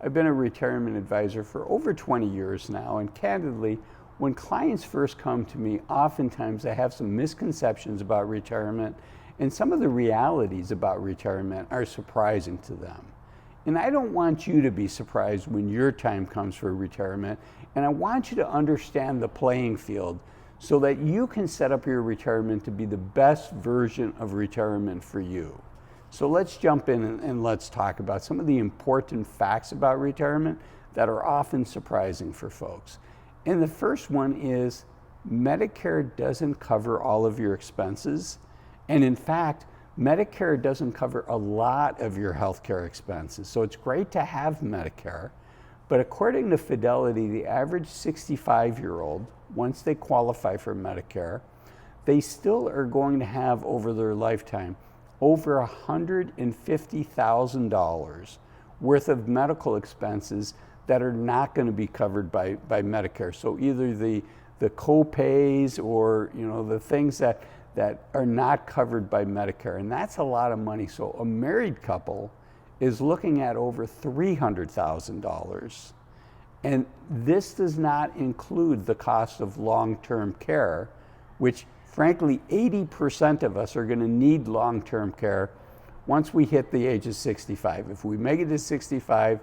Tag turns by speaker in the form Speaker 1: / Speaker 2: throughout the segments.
Speaker 1: I've been a retirement advisor for over 20 years now, and candidly, when clients first come to me, oftentimes they have some misconceptions about retirement, and some of the realities about retirement are surprising to them. And I don't want you to be surprised when your time comes for retirement, and I want you to understand the playing field so that you can set up your retirement to be the best version of retirement for you. So let's jump in and let's talk about some of the important facts about retirement that are often surprising for folks. And the first one is Medicare doesn't cover all of your expenses. And in fact, Medicare doesn't cover a lot of your healthcare expenses. So it's great to have Medicare, but according to Fidelity, the average 65-year-old, once they qualify for Medicare, they still are going to have over their lifetime over $150,000 worth of medical expenses that are not going to be covered by Medicare. So either the co-pays or the things that are not covered by Medicare, and that's a lot of money. So a married couple is looking at over $300,000. And this does not include the cost of long-term care, which frankly, 80% of us are going to need long-term care once we hit the age of 65. If we make it to 65,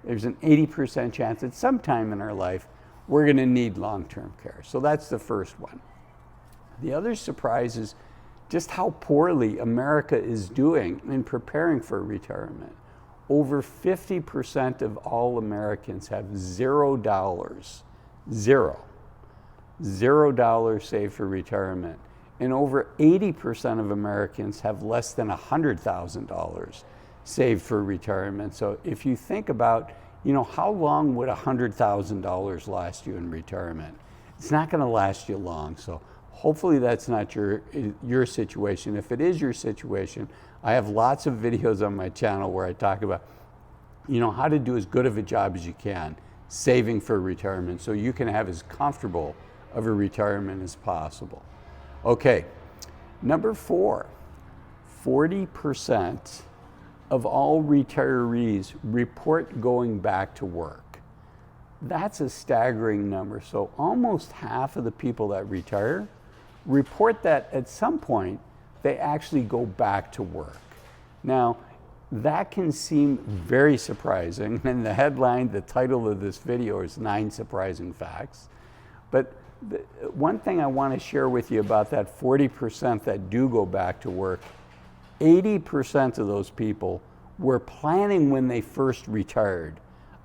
Speaker 1: there's an 80% chance at some time in our life we're going to need long-term care. So that's the first one. The other surprise is just how poorly America is doing in preparing for retirement. Over 50% of all Americans have $0 saved for retirement. And over 80% of Americans have less than $100,000 saved for retirement. So if you think about, how long would $100,000 last you in retirement? It's not going to last you long. So hopefully that's not your situation. If it is your situation, I have lots of videos on my channel where I talk about, how to do as good of a job as you can saving for retirement so you can have as comfortable of a retirement as possible. Okay, number 4, 40% of all retirees report going back to work. That's a staggering number. So almost half of the people that retire report that at some point they actually go back to work. Now, that can seem very surprising, and the headline, the title of this video is 9 Surprising Facts. But one thing I want to share with you about that 40% that do go back to work, 80% of those people were planning when they first retired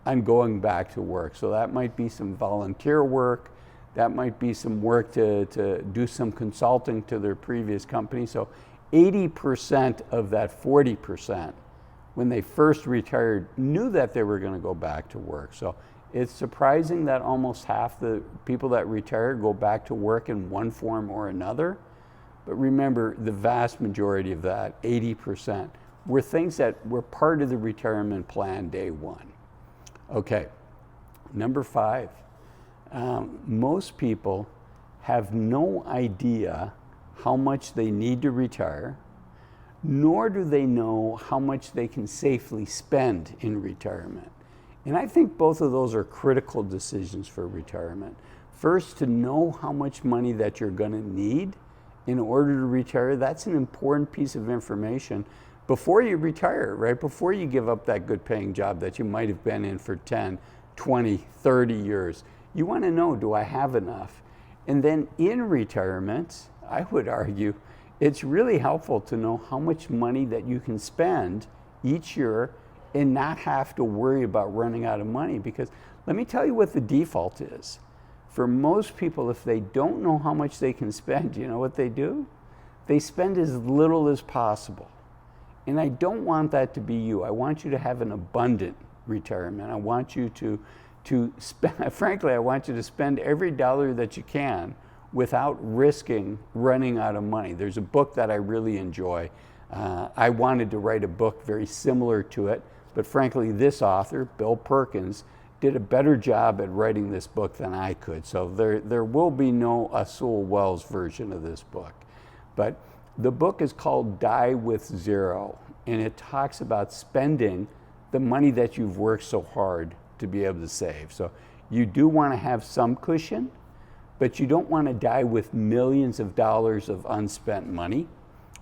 Speaker 1: on going back to work. So that might be some volunteer work, that might be some work to do some consulting to their previous company. So 80% of that 40%, when they first retired, knew that they were going to go back to work. So it's surprising that almost half the people that retire go back to work in one form or another. But remember, the vast majority of that, 80%, were things that were part of the retirement plan day one. Okay, number 5, most people have no idea how much they need to retire, nor do they know how much they can safely spend in retirement. And I think both of those are critical decisions for retirement. First, to know how much money that you're going to need in order to retire. That's an important piece of information before you retire, right? Before you give up that good paying job that you might have been in for 10, 20, 30 years. You want to know, do I have enough? And then in retirement, I would argue, it's really helpful to know how much money that you can spend each year and not have to worry about running out of money. Because let me tell you what the default is. For most people, if they don't know how much they can spend, you know what they do? They spend as little as possible. And I don't want that to be you. I want you to have an abundant retirement. I want you to spend, frankly, I want you to spend every dollar that you can without risking running out of money. There's a book that I really enjoy. I wanted to write a book very similar to it, but frankly, this author, Bill Perkins, did a better job at writing this book than I could. So there will be no Azul Wells version of this book. But the book is called Die with Zero, and it talks about spending the the money that you've worked so hard to be able to save. So you do want to have some cushion, but you don't want to die with millions of dollars of unspent money,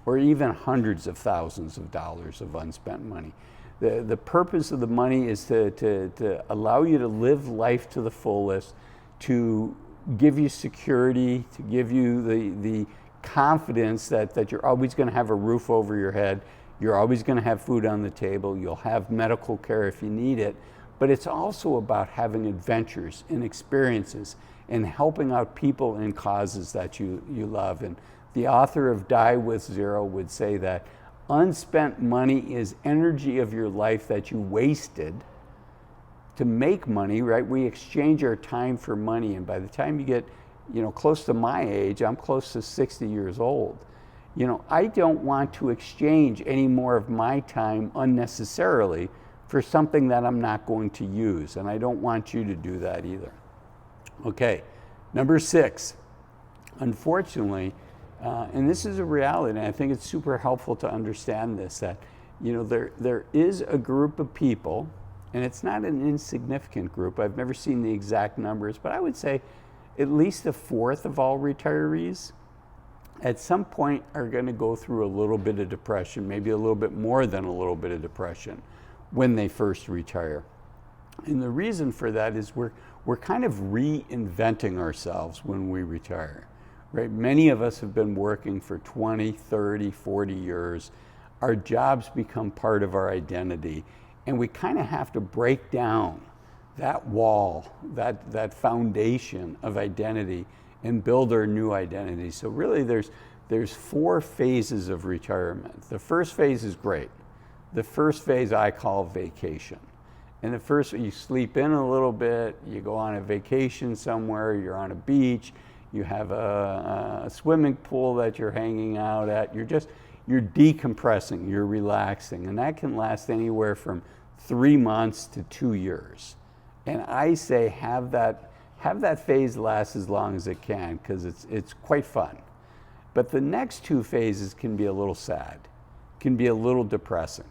Speaker 1: or even hundreds of thousands of dollars of unspent money. The purpose of the money is to allow you to live life to the fullest, to give you security, to give you the confidence that you're always going to have a roof over your head, you're always going to have food on the table, you'll have medical care if you need it, but it's also about having adventures and experiences and helping out people and causes that you love. And the author of Die with Zero would say that unspent money is energy of your life that you wasted to make money, right? We exchange our time for money, and by the time you get, close to my age, I'm close to 60 years old. I don't want to exchange any more of my time unnecessarily for something that I'm not going to use, and I don't want you to do that either. Okay, number 6, unfortunately, and this is a reality, and I think it's super helpful to understand this, that there is a group of people, and it's not an insignificant group. I've never seen the exact numbers, but I would say at least a fourth of all retirees at some point are going to go through a little bit of depression, maybe a little bit more than a little bit of depression when they first retire. And the reason for that is we're kind of reinventing ourselves when we retire, right? Many of us have been working for 20, 30, 40 years. Our jobs become part of our identity, and we kind of have to break down that wall, that foundation of identity, and build our new identity. So really there's 4 phases of retirement. The first phase is great. The first phase I call vacation. And the first, you sleep in a little bit, you go on a vacation somewhere, you're on a beach, you have a swimming pool that you're hanging out at, you're decompressing, you're relaxing, and that can last anywhere from 3 months to 2 years. And I say have that phase last as long as it can, because it's quite fun. But the next 2 phases can be a little sad, can be a little depressing.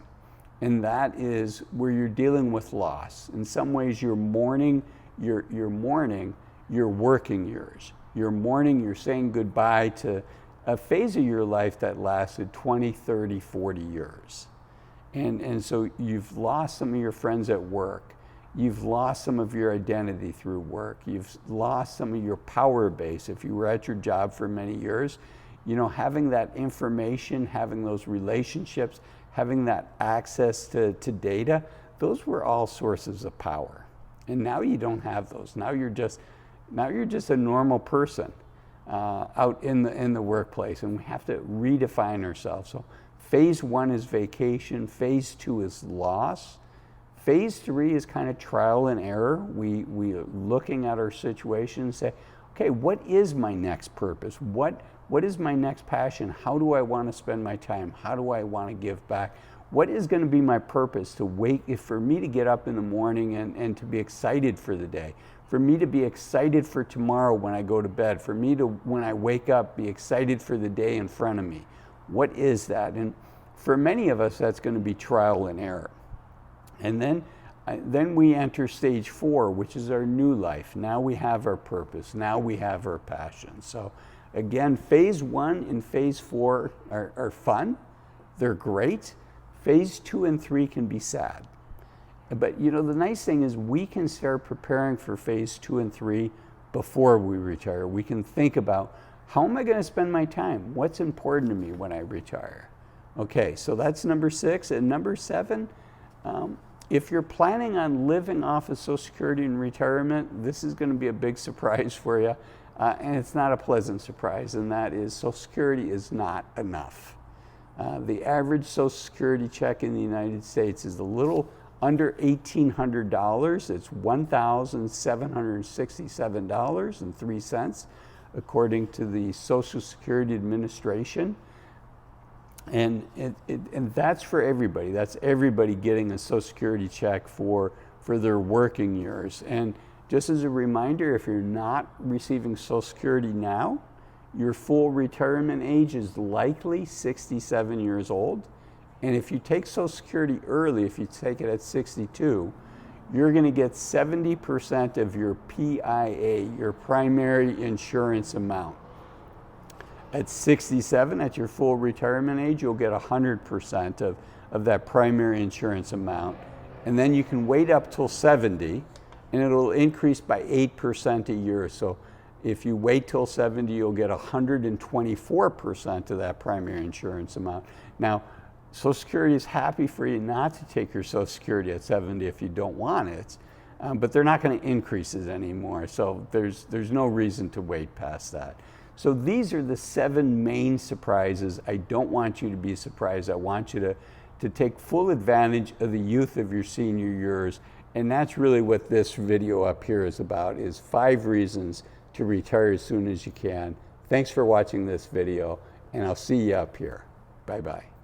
Speaker 1: And that is where you're dealing with loss. In some ways you're mourning your working years. You're saying goodbye to a phase of your life that lasted 20, 30, 40 years. And so you've lost some of your friends at work. You've lost some of your identity through work. You've lost some of your power base. If you were at your job for many years, having that information, having those relationships, having that access to data, those were all sources of power. And now you don't have those. Now you're just a normal person out in the workplace, and we have to redefine ourselves. So phase 1 is vacation. Phase 2 is loss. Phase 3 is kind of trial and error. We are looking at our situation and say, okay, what is my next purpose? What is my next passion? How do I want to spend my time? How do I want to give back? What is going to be my purpose for me to get up in the morning and to be excited for the day? For me to be excited for tomorrow when I go to bed? For me to, when I wake up, be excited for the day in front of me? What is that? And for many of us, that's going to be trial and error. And then we enter stage 4, which is our new life. Now we have our purpose. Now we have our passion. So again, phase 1 and phase 4 are fun. They're great. Phase 2 and 3 can be sad. But the nice thing is we can start preparing for phase 2 and 3 before we retire. We can think about, how am I going to spend my time? What's important to me when I retire? Okay, so that's number 6. And number 7, if you're planning on living off of Social Security in retirement, this is going to be a big surprise for you. And it's not a pleasant surprise, and that is Social Security is not enough. The average Social Security check in the United States is a little under $1,800. It's $1,767.03, according to the Social Security Administration. And that's for everybody. That's everybody getting a Social Security check for their working years. And just as a reminder, if you're not receiving Social Security now, your full retirement age is likely 67 years old. And if you take Social Security early, if you take it at 62, you're going to get 70% of your PIA, your primary insurance amount. At 67, at your full retirement age, you'll get 100% of that primary insurance amount. And then you can wait up till 70, and it'll increase by 8% a year. So if you wait till 70, you'll get 124% of that primary insurance amount. Now, Social Security is happy for you not to take your Social Security at 70 if you don't want it, but they're not going to increase it anymore. So there's no reason to wait past that. So these are the 7 main surprises. I don't want you to be surprised. I want you to take full advantage of the youth of your senior years. And that's really what this video up here is about, is 5 reasons to retire as soon as you can. Thanks for watching this video, and I'll see you up here. Bye-bye.